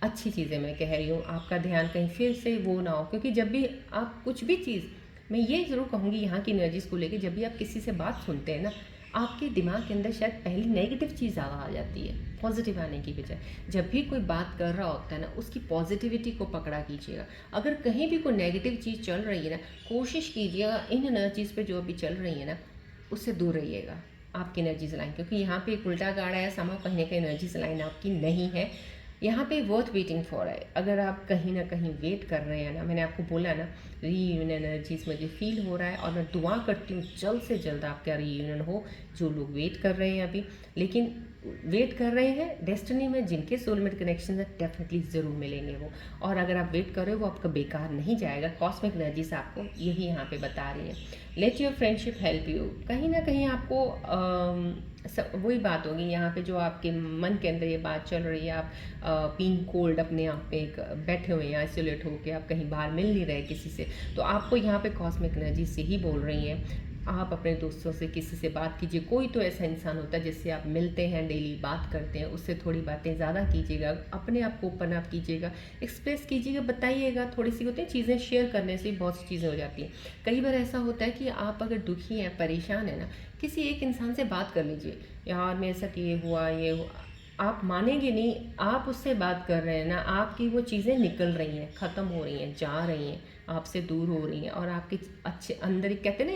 अच्छी चीज़ें मैं कह रही हूँ, आपका ध्यान कहीं फिर से वो ना हो, क्योंकि जब भी आप कुछ भी चीज़, मैं ये ज़रूर कहूँगी यहाँ की एनर्जीज़ को लेके, जब भी आप किसी से बात सुनते हैं ना, आपके दिमाग के अंदर शायद पहली नेगेटिव चीज़ ज़्यादा आ जाती है पॉजिटिव आने की बजाय। जब भी कोई बात कर रहा होता है ना, उसकी पॉजिटिविटी को पकड़ा कीजिएगा। अगर कहीं भी कोई नेगेटिव चीज़ चल रही है ना, कोशिश कीजिएगा इन एनर्जीज़ पे जो अभी चल रही है ना, उससे दूर रहिएगा। आपकी एनर्जीज लाइन, क्योंकि यहाँ पे एक उल्टा गाड़ा है, समा कहीं ना कहीं एनर्जीज लाइन आपकी नहीं है। यहाँ पे वर्थ वेटिंग फॉर है। अगर आप कहीं ना कहीं वेट कर रहे हैं ना, मैंने आपको बोला ना, रीयूनियन एनर्जीज मुझे फील हो रहा है, और मैं दुआ करती हूँ जल्द से जल्द आपका रीयूनियन हो। जो लोग वेट कर रहे हैं अभी, लेकिन वेट कर रहे हैं डेस्टिनी में, जिनके सोलमेट कनेक्शन है, डेफिनेटली ज़रूर मिलेंगे वो। और अगर आप वेट कर रहे हो, वो आपका बेकार नहीं जाएगा। कॉस्मिक एनर्जीज आपको यही यहाँ पे बता रही है। Let your friendship help you. कहीं ना कहीं आपको वही बात होगी यहाँ पे, जो आपके मन के अंदर ये बात चल रही है, आप बीइंग कोल्ड, अपने आप पे एक बैठे हुए हैं, आइसोलेट होकर, आप कहीं बाहर मिल नहीं रहे किसी से, तो आपको यहाँ पे कॉस्मिक एनर्जी से ही बोल रही हैं। आप अपने दोस्तों से, किसी से बात कीजिए। कोई तो ऐसा इंसान होता है जिससे आप मिलते हैं, डेली बात करते हैं, उससे थोड़ी बातें ज़्यादा कीजिएगा। अपने आप को ओपन अप कीजिएगा, एक्सप्रेस कीजिएगा, बताइएगा। थोड़ी सी होती है चीज़ें शेयर करने से बहुत सी चीज़ें हो जाती हैं। कई बार ऐसा होता है कि आप अगर दुखी हैं, परेशान हैं ना, किसी एक इंसान से बात कर लीजिए, यार मेरे साथ ये हुआ, ये हुआ। आप मानेंगे नहीं, आप उससे बात कर रहे हैं ना, आपकी वो चीज़ें निकल रही हैं, ख़त्म हो रही हैं, जा रही हैं, आपसे दूर हो रही हैं, और आपके अच्छे अंदर एक, कहते हैं ना,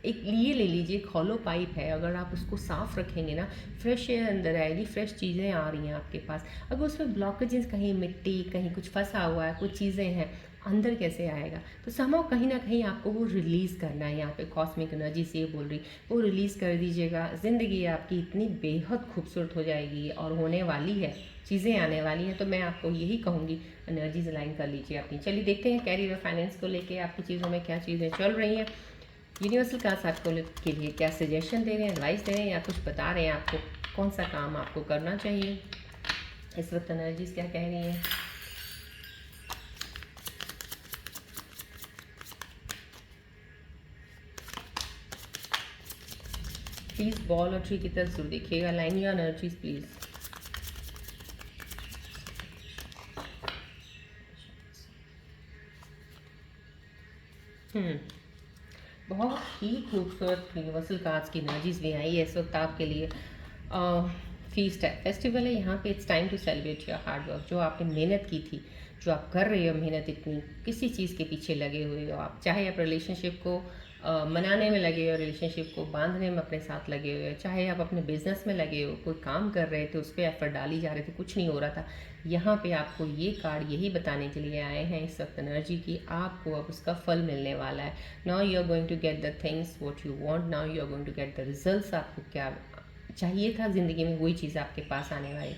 एक लिए ले लीजिए, एक हॉलो पाइप है, अगर आप उसको साफ़ रखेंगे ना, फ्रेश एयर अंदर आएगी, फ्रेश चीज़ें आ रही हैं आपके पास। अगर उसमें ब्लॉकेजेस, कहीं मिट्टी, कहीं कुछ फंसा हुआ है, कुछ चीज़ें हैं, अंदर कैसे आएगा? तो समहाउ कहीं ना कहीं आपको वो रिलीज़ करना है। यहाँ पे कॉस्मिक एनर्जी से ये बोल रही, वो रिलीज़ कर दीजिएगा। ज़िंदगी आपकी इतनी बेहद खूबसूरत हो जाएगी और होने वाली है, चीज़ें आने वाली हैं। तो मैं आपको यही कहूँगी, एनर्जीज अलाइन कर लीजिए अपनी। चलिए देखते हैं कैरियर और फाइनेंस को लेके आपकी चीज़ों में क्या चीज़ें चल रही हैं। यूनिवर्सल कार्ड्स आपको के लिए क्या सजेशन दे रहे हैं, एडवाइस दे रहे हैं, या कुछ बता रहे हैं आपको कौन सा काम आपको करना चाहिए। इस वक्त एनर्जीज क्या कह रही हैं। प्लीज़ बॉल और ट्री की तरफ जरूर देखिएगा। Line your energies please. बहुत ही खूबसूरत यूनिवर्सल कार्ड्स की एनर्जीज भी आई है इस वक्त आपके लिए। फीस्ट है, फेस्टिवल है यहाँ पे। It's time to celebrate your hard work. जो आपने मेहनत की थी, जो आप कर रहे हो मेहनत, इतनी किसी चीज़ के पीछे लगे हुए हो आप, चाहे आप रिलेशनशिप को मनाने में लगे हो, रिलेशनशिप को बांधने में अपने साथ लगे हुए हो, चाहे आप अपने बिजनेस में लगे हो, कोई काम कर रहे थे, उस पर एफर्ट डाली जा रहे थे, कुछ नहीं हो रहा था। यहाँ पे आपको ये कार्ड यही बताने के लिए आए हैं इस वक्त एनर्जी की, आपको अब उसका फल मिलने वाला है। Now you are going to get the things what you want, now you are going to get the results. आपको क्या चाहिए था ज़िंदगी में, वही चीज़ आपके पास आने वाली।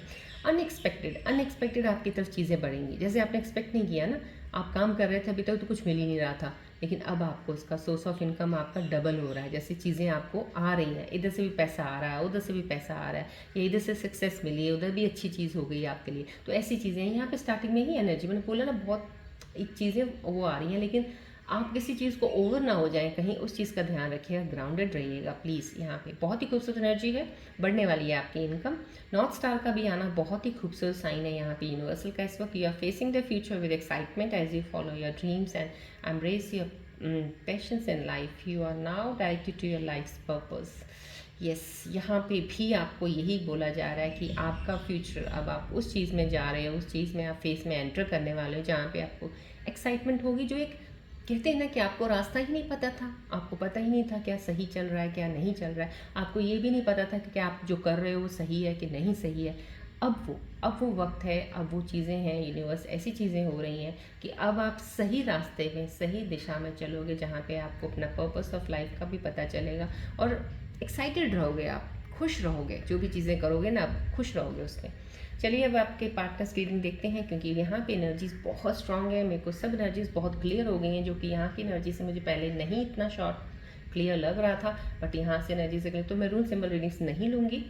अनएक्सपेक्टेड आपकी तरफ चीज़ें बढ़ेंगी, जैसे आपने एक्सपेक्ट नहीं किया ना। आप काम कर रहे थे, अभी तक तो कुछ मिल ही नहीं रहा था, लेकिन अब आपको उसका सोर्स ऑफ इनकम आपका डबल हो रहा है। जैसे चीज़ें आपको आ रही हैं, इधर से भी पैसा आ रहा है, उधर से भी पैसा आ रहा है, या इधर से सक्सेस मिली है, उधर भी अच्छी चीज़ हो गई आपके लिए। तो ऐसी चीज़ें यहाँ पे स्टार्टिंग में ही एनर्जी, मैंने बोला ना, बहुत एक चीज़ें वो आ रही हैं, लेकिन आप किसी चीज़ को ओवर ना हो जाए कहीं, उस चीज़ का ध्यान रखिएगा, ग्राउंडेड रहिएगा प्लीज़। यहाँ पे बहुत ही खूबसूरत एनर्जी है, बढ़ने वाली है आपकी इनकम। नॉर्थ स्टार का भी आना बहुत ही खूबसूरत साइन है यहाँ पे यूनिवर्सल का इस वक्त। You are facing the future with excitement as you follow your dreams and embrace your patience in life. You are now directed to your life purpose. Yes, यहाँ पे भी आपको यही बोला जा रहा है कि आपका फ्यूचर, अब आप उस चीज़ में जा रहे हो, उस चीज़ में आप फेस में एंटर करने वाले हो जहाँ पे आपको एक्साइटमेंट होगी, जो एक कहते हैं ना कि आपको रास्ता ही नहीं पता था, आपको पता ही नहीं था क्या सही चल रहा है क्या नहीं चल रहा है, आपको ये भी नहीं पता था कि क्या आप जो कर रहे हो वो सही है कि नहीं सही है। अब वो वक्त है, अब वो चीज़ें हैं, यूनिवर्स ऐसी चीज़ें हो रही हैं कि अब आप सही रास्ते में सही दिशा में चलोगे, जहाँ पे आपको अपना पर्पस ऑफ लाइफ का भी पता चलेगा और एक्साइटेड रहोगे, आप खुश रहोगे, जो भी चीज़ें करोगे ना आप खुश रहोगे उसमें। चलिए अब आपके पार्टनर्स रीडिंग देखते हैं, क्योंकि यहाँ पे एनर्जीज बहुत स्ट्रांग है, मेरे को सब एनर्जीज बहुत क्लियर हो गई हैं, जो कि यहाँ की एनर्जी से मुझे पहले नहीं इतना शॉर्ट क्लियर लग रहा था, बट यहाँ से एनर्जी से क्लियर। तो मैं रून सिंबल रीडिंग्स नहीं लूँगी।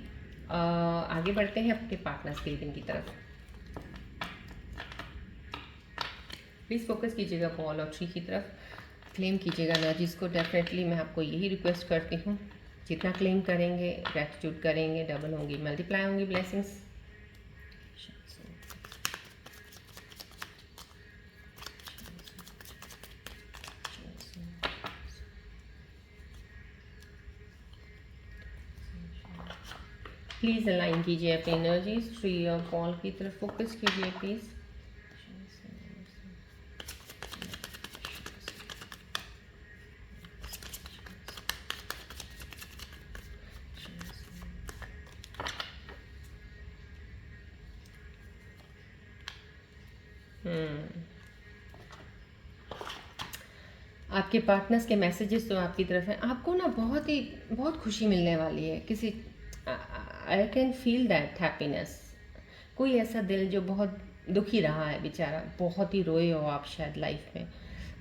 आगे बढ़ते हैं आपके पार्टनर्स की रीडिंग की तरफ। प्लीज़ फोकस कीजिएगा बॉल और ट्री की तरफ, क्लेम कीजिएगा एनर्जीज को। डेफिनेटली मैं आपको यही रिक्वेस्ट करती हूँ, जितना क्लेम करेंगे, ग्रैटिट्यूड करेंगे, डबल होंगी, मल्टीप्लाई होंगी ब्लेसिंग्स। प्लीज़ अलाइन कीजिए अपनी एनर्जीज, ट्री और बॉल की तरफ फोकस कीजिए प्लीज़। आपके पार्टनर्स के मैसेजेस तो आपकी तरफ हैं, आपको ना बहुत खुशी मिलने वाली है, किसी I can feel that happiness. कोई ऐसा दिल जो बहुत दुखी रहा है बेचारा, बहुत ही रोए हो आप शायद लाइफ में,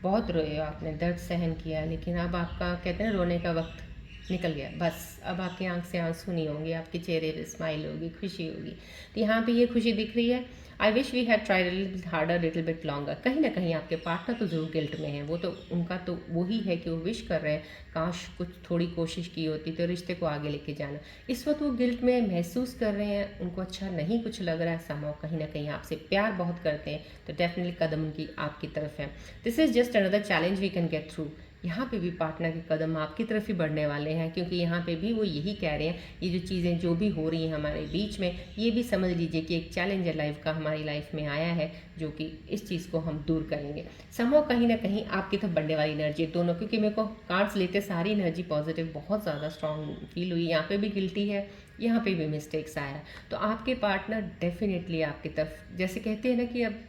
बहुत रोए हो, आपने दर्द सहन किया है, लेकिन अब आपका कहते हैं रोने का वक्त निकल गया, बस अब आपकी आंख से आंसू नहीं होंगे, आपके चेहरे पे स्माइल होगी, खुशी होगी। तो यहाँ पे ये खुशी दिख रही है। I wish we had tried little harder, little bit longer. कहीं ना कहीं आपके पार्टनर तो ज़रूर गिल्ट में है, वो तो उनका तो वही है कि वो विश कर रहे हैं काश कुछ थोड़ी कोशिश की होती तो रिश्ते को आगे लेके जाना। इस वक्त वो गिल्ट में महसूस कर रहे हैं, उनको अच्छा नहीं कुछ लग रहा है, समाव कहीं ना कहीं आपसे प्यार बहुत करते हैं, तो डेफिनेटली कदम उनकी आपकी तरफ है। This is just another challenge we can get through. यहाँ पे भी पार्टनर के कदम आपकी तरफ ही बढ़ने वाले हैं, क्योंकि यहाँ पे भी वो यही कह रहे हैं, ये जो चीज़ें जो भी हो रही हैं हमारे बीच में, ये भी समझ लीजिए कि एक चैलेंज है लाइफ का, हमारी लाइफ में आया है, जो कि इस चीज़ को हम दूर करेंगे। समझो कहीं ना कहीं आपकी तरफ बढ़ने वाली एनर्जी दोनों, क्योंकि मेरे को कार्ड्स लेते सारी एनर्जी पॉजिटिव बहुत ज़्यादा स्ट्रॉन्ग फील हुई। यहाँ पे भी गिल्टी है, यहाँ पे भी मिस्टेक्स आया, तो आपके पार्टनर डेफिनेटली आपकी तरफ, जैसे कहते हैं ना कि अब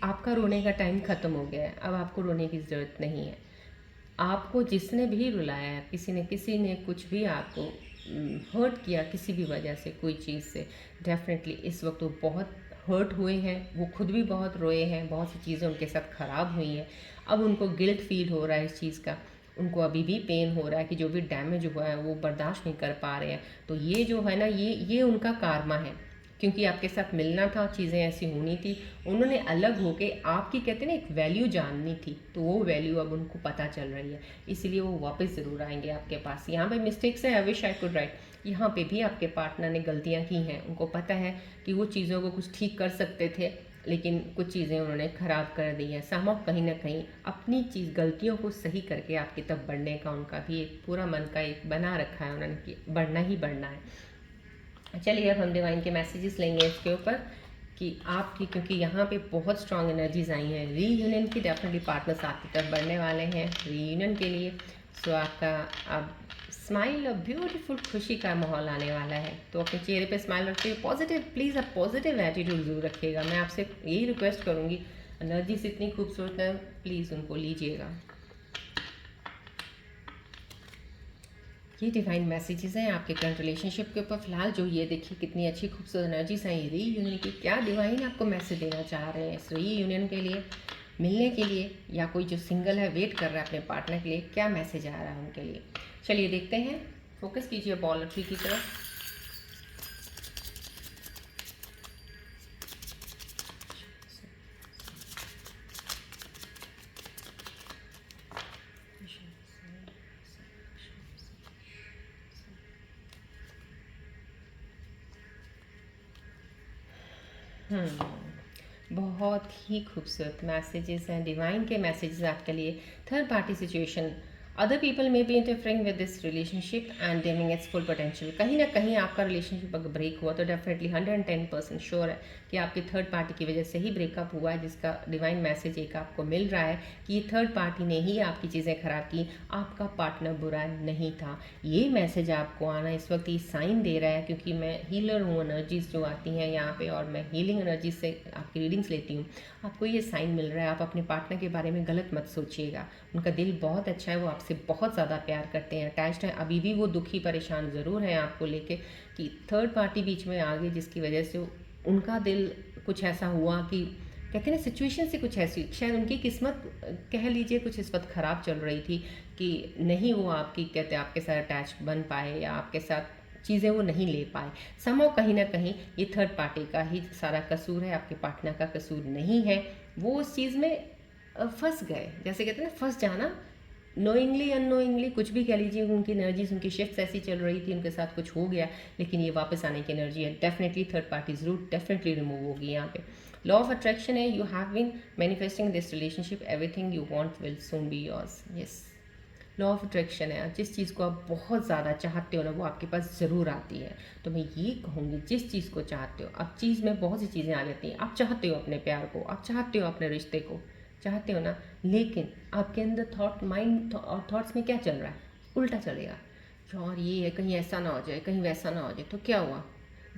आपका रोने का टाइम ख़त्म हो गया है, अब आपको रोने की ज़रूरत नहीं है। आपको जिसने भी रुलाया है, किसी ने कुछ भी आपको हर्ट किया किसी भी वजह से, कोई चीज़ से, डेफिनेटली इस वक्त वो बहुत हर्ट हुए हैं, वो खुद भी बहुत रोए हैं, बहुत सी चीज़ें उनके साथ ख़राब हुई हैं। अब उनको गिल्ट फील हो रहा है इस चीज़ का, उनको अभी भी पेन हो रहा है कि जो भी डैमेज हुआ है वो बर्दाश्त नहीं कर पा रहे हैं। तो ये जो है ना, ये उनका कारमा है, क्योंकि आपके साथ मिलना था, चीज़ें ऐसी होनी थी, उन्होंने अलग होके आपकी कहते हैं ना एक वैल्यू जाननी थी, तो वो वैल्यू अब उनको पता चल रही है, इसलिए वो वापस ज़रूर आएंगे आपके पास। यहाँ पे मिस्टेक्स है, I wish I could write, यहाँ पे भी आपके पार्टनर ने गलतियाँ की हैं, उनको पता है कि वो चीज़ों को कुछ ठीक कर सकते थे, लेकिन कुछ चीज़ें उन्होंने ख़राब कर दी हैं। समहाउ कहीं ना कहीं अपनी चीज़ गलतियों को सही करके आपकी तरफ बढ़ने का उनका भी एक पूरा मन का एक बना रखा है उन्होंने कि बढ़ना ही बढ़ना है। चलिए अब हम डिवाइन के मैसेजेस लेंगे इसके ऊपर कि आपकी, क्योंकि यहाँ पे बहुत स्ट्रॉन्ग एनर्जीज आई हैं रीयूनियन की, डेफिनेटली पार्टनर्स आपकी तरफ बढ़ने वाले हैं रीयूनियन के लिए। सो आपका अब स्माइल और ब्यूटीफुल खुशी का माहौल आने वाला है, तो अपने चेहरे पे स्माइल रखते हुए पॉजिटिव, प्लीज़ आप पॉजिटिव एटीट्यूड ज़रूर रखिएगा। मैं आपसे यही रिक्वेस्ट करूँगी, एनर्जीज इतनी खूबसूरत है, प्लीज़ उनको लीजिएगा। ये डिवाइन मैसेजेस हैं आपके करंट रिलेशनशिप के ऊपर फिलहाल, जो ये देखिए कितनी अच्छी खूबसूरत एनर्जीज हैं रीयूनियन की। क्या डिवाइन आपको मैसेज देना चाह रहे हैं इस रीयूनियन के लिए, मिलने के लिए, या कोई जो सिंगल है वेट कर रहा है अपने पार्टनर के लिए, क्या मैसेज आ रहा है उनके लिए। चलिए देखते हैं, फोकस कीजिए बॉल ट्री की तरफ। बहुत ही खूबसूरत मैसेजेस हैं डिवाइन के मैसेजेस आपके लिए। Third party situation other people में be interfering with this relationship and dimming its full potential. कहीं ना कहीं आपका रिलेशनशिप अगर ब्रेक हुआ तो डेफिनेटली 110% श्योर है कि आपकी थर्ड पार्टी की वजह से ही ब्रेकअप हुआ है, जिसका डिवाइन मैसेज एक आपको मिल रहा है कि ये थर्ड पार्टी ने ही आपकी चीज़ें खराब की, आपका पार्टनर बुरा नहीं था। ये मैसेज आपको आना इस वक्त ये साइन दे रहा है, क्योंकि मैं हीलर हूँ, एनर्जीज जो आती हैं यहाँ पे और मैं हीलिंग एनर्जीज से आपकी रीडिंग्स लेती हूँ। आपको ये साइन मिल रहा है आप अपने पार्टनर के बारे में गलत मत सोचिएगा। उनका दिल बहुत अच्छा है, वो आपसे बहुत ज़्यादा प्यार करते हैं, अटैच्ड हैं। अभी भी वो दुखी परेशान ज़रूर हैं आपको लेके कि थर्ड पार्टी बीच में आ गई, जिसकी वजह से उनका दिल कुछ ऐसा हुआ कि कहते हैं ना सिचुएशन से कुछ ऐसी, शायद उनकी किस्मत कह लीजिए कुछ इस वक्त ख़राब चल रही थी कि नहीं वो आपकी कहते आपके साथ अटैच बन पाए या आपके साथ चीज़ें वो नहीं ले पाए। समो कहीं ना कहीं ये थर्ड पार्टी का ही सारा कसूर है, आपके पार्टनर का कसूर नहीं है। वो उस चीज़ में फंस गए, जैसे कहते हैं ना फंस जाना, नोइंगली अननोइंगली कुछ भी कह लीजिए। उनकी एनर्जीज, उनकी शिफ्ट्स ऐसी चल रही थी, उनके साथ कुछ हो गया, लेकिन ये वापस आने की एनर्जी है। डेफिनेटली थर्ड पार्टी जरूर डेफिनेटली रिमूव होगी यहाँ पे। लॉ ऑफ अट्रैक्शन है, you have been manifesting this relationship, everything you want will soon be yours. Yes, law of attraction है, जिस चीज़ को आप बहुत ज़्यादा चाहते हो ना वो आपके पास ज़रूर आती है। तो मैं ये कहूँगी जिस चीज़ को चाहते हो, अब चीज़ में बहुत सी चीज़ें आ जाती हैं। आप चाहते हो अपने प्यार को, आप चाहते हो अपने रिश्ते को, चाहते हो ना, लेकिन आपके अंदर माइंड और थॉट्स में क्या चल रहा है, उल्टा चलेगा। यार ये है, कहीं ऐसा ना हो जाए, कहीं वैसा ना हो जाए, तो क्या हुआ,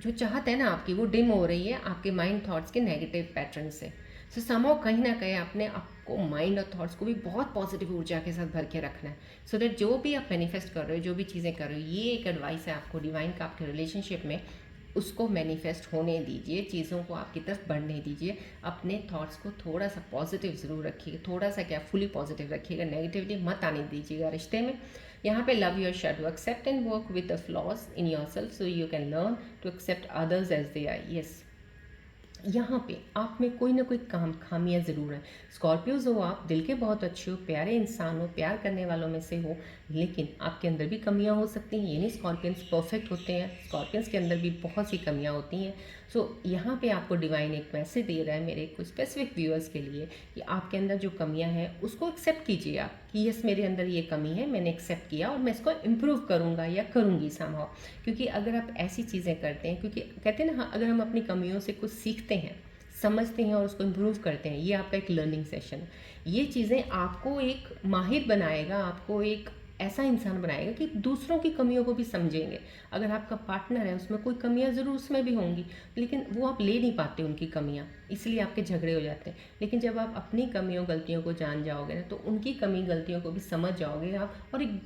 जो चाहत है ना आपकी वो डिम हो रही है आपके माइंड थॉट्स के नेगेटिव पैटर्न से। सो समहाउ कहीं ना कहीं अपने आपको माइंड और थॉट्स को भी बहुत पॉजिटिव ऊर्जा के साथ भर के रखना है, सो दैट जो भी आप मैनिफेस्ट कर रहे हो, जो भी चीज़ें कर रहे हो, ये एक एडवाइस है आपको डिवाइन का आपके रिलेशनशिप में, उसको मैनिफेस्ट होने दीजिए, चीज़ों को आपकी तरफ बढ़ने दीजिए। अपने थॉट्स को थोड़ा सा पॉजिटिव ज़रूर रखिएगा, थोड़ा सा क्या फुली पॉजिटिव रखिएगा, नेगेटिविटी मत आने दीजिएगा रिश्ते में। यहाँ पे love your shadow, accept and work with the flaws in yourself so you can learn to accept others as they are. Yes, यहाँ पे आप में कोई ना कोई खामियां ज़रूर हैं। स्कॉर्पियोज हो आप, दिल के बहुत अच्छे हो, प्यारे इंसान हो, प्यार करने वालों में से हो, लेकिन आपके अंदर भी कमियां हो सकती हैं। ये नहीं स्कॉर्पियंस परफेक्ट होते हैं, स्कॉर्पियंस के अंदर भी बहुत सी कमियां होती हैं। सो यहाँ पे आपको डिवाइन एक मैसेज दे रहा है मेरे कुछ स्पेसिफिक व्यूअर्स के लिए कि आपके अंदर जो कमियां हैं उसको एक्सेप्ट कीजिए आप कि यस मेरे अंदर ये कमी है, मैंने एक्सेप्ट किया और मैं इसको इम्प्रूव करूँगा या करूँगी समहाउ। क्योंकि अगर आप ऐसी चीज़ें करते हैं, क्योंकि कहते हैं ना अगर हम अपनी कमियों से कुछ सीखते हैं, समझते हैं और उसको इम्प्रूव करते हैं, ये आपका एक लर्निंग सेशन है। ये चीज़ें आपको एक माहिर बनाएगा, आपको एक ऐसा इंसान बनाएगा कि दूसरों की कमियों को भी समझेंगे। अगर आपका पार्टनर है उसमें कोई कमियां ज़रूर उसमें भी होंगी, लेकिन वो आप ले नहीं पाते उनकी कमियां, इसलिए आपके झगड़े हो जाते हैं। लेकिन जब आप अपनी कमियों गलतियों को जान जाओगे ना, तो उनकी कमी गलतियों को भी समझ जाओगे आप, और एक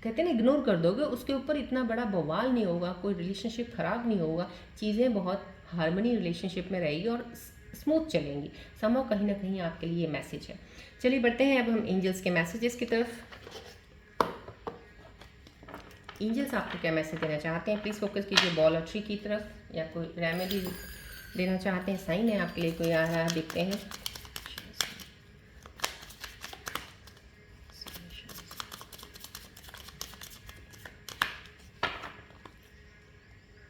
कहते हैं ना इग्नोर कर दोगे, उसके ऊपर इतना बड़ा बवाल नहीं होगा, कोई रिलेशनशिप ख़राब नहीं होगा, चीज़ें बहुत हार्मनी रिलेशनशिप में रहेगी और स्मूथ चलेंगी। समहाउ कहीं ना कहीं आपके लिए ये मैसेज है। चलिए बढ़ते हैं अब हम एंजल्स के मैसेजेस की तरफ। एंजल्स आपको क्या मैसेज देना चाहते हैं, प्लीज़ फोकस कीजिए बॉल और ट्री की तरफ, या कोई रेमेडी देना चाहते हैं, साइन है आपके लिए कोई आ रहा है, देखते हैं।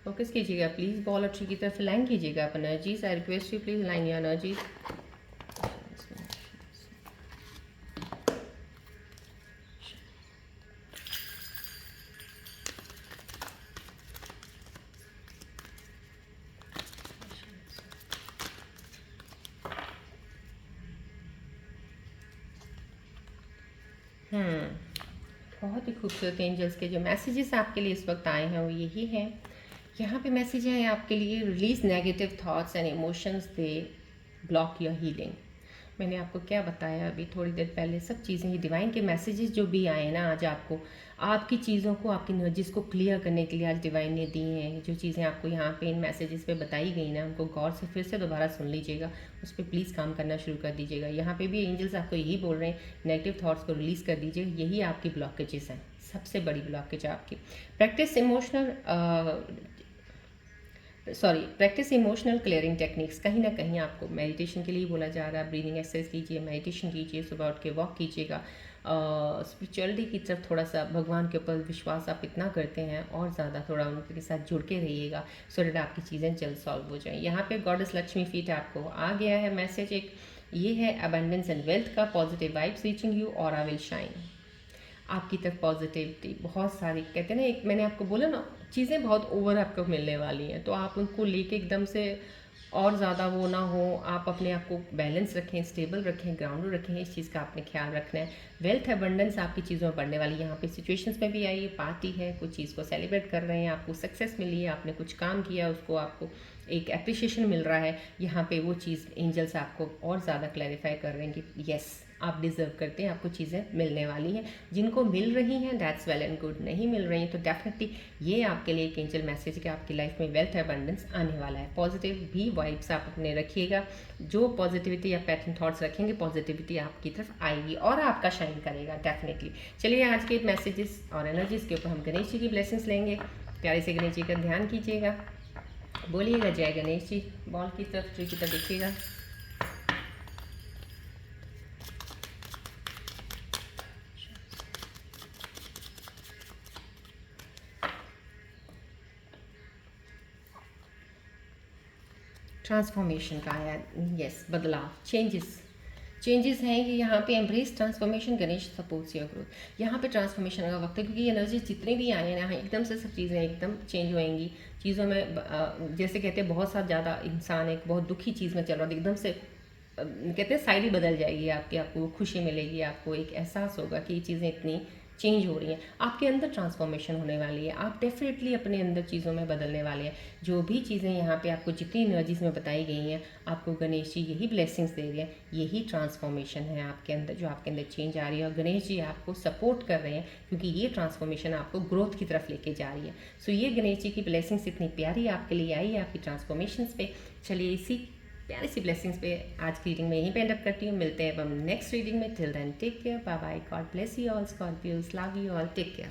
फोकस कीजिएगा प्लीज़ बॉल और ट्री की तरफ, लाइन कीजिएगा आप energies. I request you please line your energies. बहुत ही खूबसूरत एंजल्स के जो मैसेजेस आपके लिए इस वक्त आए हैं वो यही है। यहाँ पे मैसेज है आपके लिए, release negative thoughts and emotions they block your healing. मैंने आपको क्या बताया अभी थोड़ी देर पहले, सब चीज़ें ही डिवाइन के मैसेजेस जो भी आए ना आज आपको, आपकी चीज़ों को, आपकी एनर्जीज को क्लियर करने के लिए आज डिवाइन ने दी हैं। जो चीज़ें आपको यहाँ पे इन मैसेजेस पे बताई गई ना, उनको गौर से फिर से दोबारा सुन लीजिएगा, उस पर प्लीज़ काम करना शुरू कर दीजिएगा। यहाँ पे भी एंजल्स आपको यही बोल रहे हैं, नेगेटिव थॉट्स को रिलीज़ कर दीजिए, यही आपकी ब्लॉकेजेस हैं, सबसे बड़ी ब्लॉकेज आपकी। Practice emotional clearing techniques. कहीं ना कहीं आपको मेडिटेशन के लिए बोला जा रहा है, ब्रीदिंग एक्सरसाइज कीजिए, मेडिटेशन कीजिए, सुबह उठ के वॉक कीजिएगा। स्पिरिचुअलिटी की तरफ थोड़ा सा, भगवान के ऊपर विश्वास आप इतना करते हैं और ज़्यादा थोड़ा उनके साथ जुड़ के रहिएगा, सो दैट आपकी चीज़ें जल्द सॉल्व हो जाएँ। यहाँ पे गॉडेस लक्ष्मी फीट आपको आ गया है मैसेज एक, ये है अबंडेंस एंड वेल्थ का, पॉजिटिव वाइब्स रीचिंग यू और आई विल शाइन। आपकी तरफ पॉजिटिविटी बहुत सारी, कहते हैं ना, एक मैंने आपको बोला ना, चीज़ें बहुत ओवर आपको मिलने वाली हैं, तो आप उनको लेके एकदम से और ज़्यादा वो ना हो। आप अपने आप को बैलेंस रखें, स्टेबल रखें, ग्राउंडेड रखें, इस चीज़ का आपने ख्याल रखना है। वेल्थ अबंडेंस आपकी चीज़ों में बढ़ने वाली है। यहाँ पे सिचुएशंस में भी आई है, पार्टी है, कुछ चीज़ को सेलिब्रेट कर रहे हैं, आपको सक्सेस मिली है, आपने कुछ काम किया, उसको आपको एक एप्रिसिएशन मिल रहा है। यहाँ पे वो चीज़ एंजल्स आपको और ज़्यादा क्लैरिफाई कर रहे हैं कि येस, आप डिज़र्व करते हैं, आपको चीज़ें मिलने वाली हैं। जिनको मिल रही हैं दैट्स वेल एंड गुड, नहीं मिल रही हैं तो डेफिनेटली ये आपके लिए एक एंजल मैसेज कि आपकी लाइफ में वेल्थ अबंडेंस आने वाला है। पॉजिटिव भी वाइब्स आप अपने रखिएगा, जो पॉजिटिविटी या पैटर्न थॉट्स रखेंगे, पॉजिटिविटी आपकी तरफ आएगी और आपका शाइन करेगा डेफिनेटली। चलिए आज के मैसेजेस और एनर्जीज के ऊपर हम गणेश जी की ब्लेसिंग्स लेंगे। प्यारे से गणेश जी का ध्यान कीजिएगा, बोलिएगा जय गणेश जी। बॉल की तरफ, ट्री की तरफ देखिएगा। ट्रांसफॉर्मेशन का आया, यस, बदलाव, चेंजेस हैं कि यहाँ पे embrace transformation, Ganesh supports your growth. यहाँ पे ट्रांसफॉर्मेशन का वक्त है, क्योंकि एनर्जी जितनी भी आई है यहाँ एकदम से सब चीज़ें एकदम चेंज होएंगी। चीज़ों में जैसे कहते हैं बहुत सा ज़्यादा इंसान एक बहुत दुखी चीज़ में चल रहा था, एकदम से कहते हैं साइड ही बदल जाएगी आपकी, आपको खुशी मिलेगी, आपको एक एहसास होगा कि ये चीज़ें इतनी चेंज हो रही हैं। आपके अंदर ट्रांसफॉर्मेशन होने वाली है, आप डेफिनेटली अपने अंदर चीज़ों में बदलने वाले हैं। जो भी चीज़ें यहाँ पे आपको जितनी एनर्जीज में बताई गई हैं, आपको गणेश जी यही ब्लेसिंग्स दे रहे हैं, यही ट्रांसफॉर्मेशन है आपके अंदर, जो आपके अंदर चेंज आ रही है। और गणेश जी आपको सपोर्ट कर रहे हैं, क्योंकि ये ट्रांसफॉर्मेशन आपको ग्रोथ की तरफ लेके जा रही है। सो ये गणेश जी की ब्लेसिंग्स इतनी प्यारी आपके लिए आई है, आपकी ट्रांसफॉर्मेशंस पे। चलिए इसी प्यारी सी ब्लेसिंग्स पे आज की रीडिंग में यहीं पे एंड अप करती हूँ। मिलते हैं अब हम नेक्स्ट रीडिंग में। Till then take care, bye bye, God bless you all Scorpios, love you all, take care.